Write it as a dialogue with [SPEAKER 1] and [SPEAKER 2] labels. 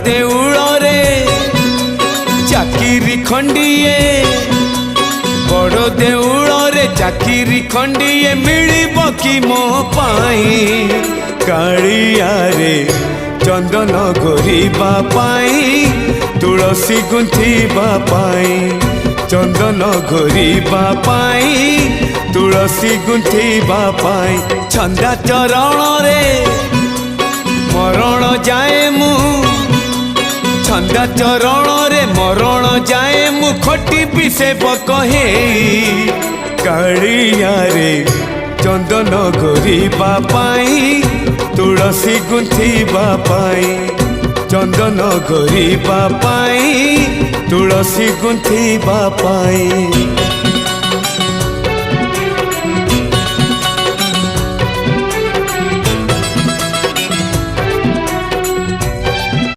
[SPEAKER 1] देउल रे चाकिरी खंडिए बड़ देउल रे चाकिरी खंडिए मिलिब कि मो पाई कालिया रे चंदन घोरिबा पाई तुलसी गुंथिबा पाई चंदन घोरिबा पाई तुलसी गुंथिबा पाई छंदा चरण रे मरण जाए मु छंदा चरण रे मरण जाए मु खटी पिसेब कहे कालिया रे चंदन घोरिबा पाई तुलसी गुंथिबा पाई चंदन घोरिबा पाई तुलसी गुंथिबा पाई।